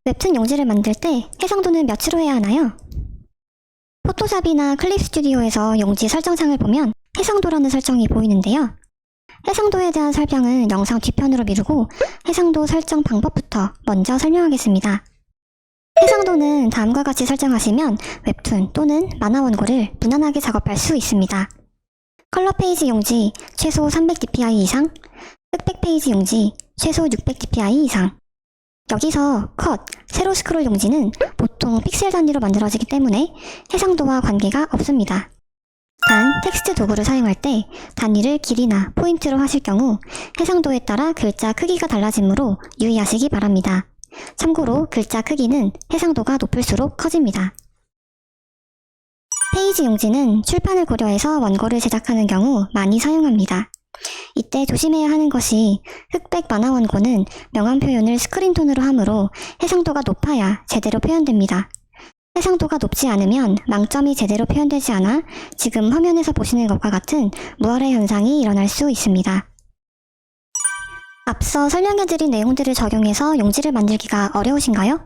웹툰 용지를 만들 때 해상도는 몇으로 해야 하나요? 포토샵이나 클립 스튜디오에서 용지 설정창을 보면 해상도라는 설정이 보이는데요. 해상도에 대한 설명은 영상 뒤편으로 미루고 해상도 설정 방법부터 먼저 설명하겠습니다. 해상도는 다음과 같이 설정하시면 웹툰 또는 만화 원고를 무난하게 작업할 수 있습니다. 컬러 페이지 용지 최소 300dpi 이상, 흑백 페이지 용지 최소 600dpi 이상. 여기서 컷, 세로 스크롤 용지는 보통 픽셀 단위로 만들어지기 때문에 해상도와 관계가 없습니다. 단, 텍스트 도구를 사용할 때 단위를 길이나 포인트로 하실 경우 해상도에 따라 글자 크기가 달라지므로 유의하시기 바랍니다. 참고로 글자 크기는 해상도가 높을수록 커집니다. 페이지 용지는 출판을 고려해서 원고를 제작하는 경우 많이 사용합니다. 이때 조심해야 하는 것이 흑백 만화 원고는 명암 표현을 스크린톤으로 하므로 해상도가 높아야 제대로 표현됩니다. 해상도가 높지 않으면 망점이 제대로 표현되지 않아 지금 화면에서 보시는 것과 같은 무활해 현상이 일어날 수 있습니다. 앞서 설명해드린 내용들을 적용해서 용지를 만들기가 어려우신가요?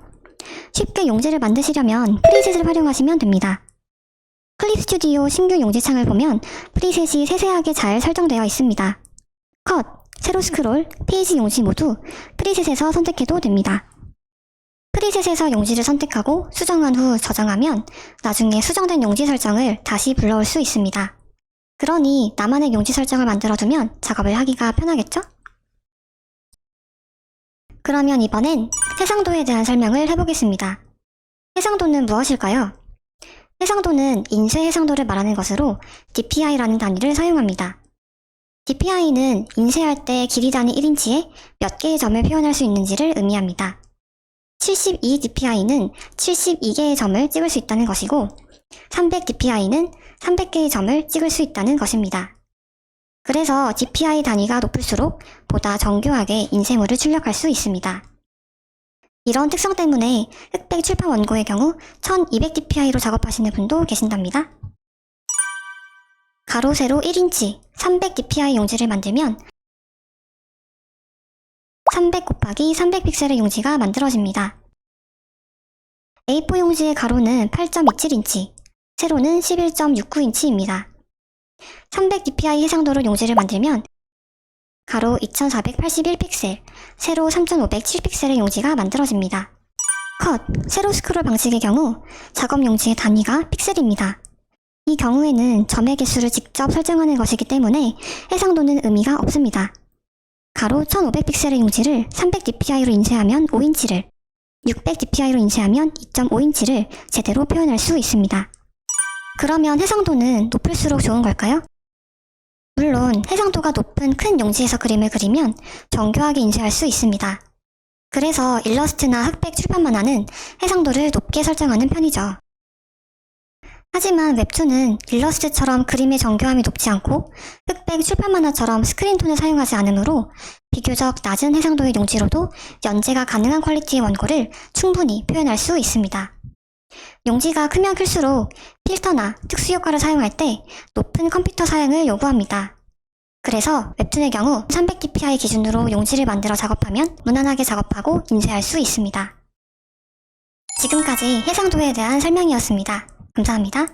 쉽게 용지를 만드시려면 프리셋을 활용하시면 됩니다. 클립 스튜디오 신규 용지창을 보면 프리셋이 세세하게 잘 설정되어 있습니다. 컷, 세로 스크롤, 페이지 용지 모두 프리셋에서 선택해도 됩니다. 프리셋에서 용지를 선택하고 수정한 후 저장하면 나중에 수정된 용지 설정을 다시 불러올 수 있습니다. 그러니 나만의 용지 설정을 만들어두면 작업을 하기가 편하겠죠? 그러면 이번엔 해상도에 대한 설명을 해보겠습니다. 해상도는 무엇일까요? 해상도는 인쇄 해상도를 말하는 것으로 DPI라는 단위를 사용합니다. DPI는 인쇄할 때 길이 단위 1인치에 몇 개의 점을 표현할 수 있는지를 의미합니다. 72dpi는 72개의 점을 찍을 수 있다는 것이고 300dpi는 300개의 점을 찍을 수 있다는 것입니다. 그래서 DPI 단위가 높을수록 보다 정교하게 인쇄물을 출력할 수 있습니다. 이런 특성 때문에 흑백 출판 원고의 경우 1200dpi로 작업하시는 분도 계신답니다. 가로 세로 1인치 300dpi 용지를 만들면 300 곱하기 300 픽셀의 용지가 만들어집니다. A4 용지의 가로는 8.27인치, 세로는 11.69인치입니다. 300dpi 해상도로 용지를 만들면 가로 2481픽셀, 세로 3507픽셀의 용지가 만들어집니다. 컷, 세로 스크롤 방식의 경우 작업 용지의 단위가 픽셀입니다. 이 경우에는 점의 개수를 직접 설정하는 것이기 때문에 해상도는 의미가 없습니다. 가로 1500픽셀의 용지를 300dpi로 인쇄하면 5인치를, 600dpi로 인쇄하면 2.5인치를 제대로 표현할 수 있습니다. 그러면 해상도는 높을수록 좋은 걸까요? 물론 해상도가 높은 큰 용지에서 그림을 그리면 정교하게 인쇄할 수 있습니다. 그래서 일러스트나 흑백 출판 만화는 해상도를 높게 설정하는 편이죠. 하지만 웹툰은 일러스트처럼 그림의 정교함이 높지 않고 흑백 출판 만화처럼 스크린톤을 사용하지 않으므로 비교적 낮은 해상도의 용지로도 연재가 가능한 퀄리티의 원고를 충분히 표현할 수 있습니다. 용지가 크면 클수록 필터나 특수효과를 사용할 때 높은 컴퓨터 사양을 요구합니다. 그래서 웹툰의 경우 300dpi 기준으로 용지를 만들어 작업하면 무난하게 작업하고 인쇄할 수 있습니다. 지금까지 해상도에 대한 설명이었습니다. 감사합니다.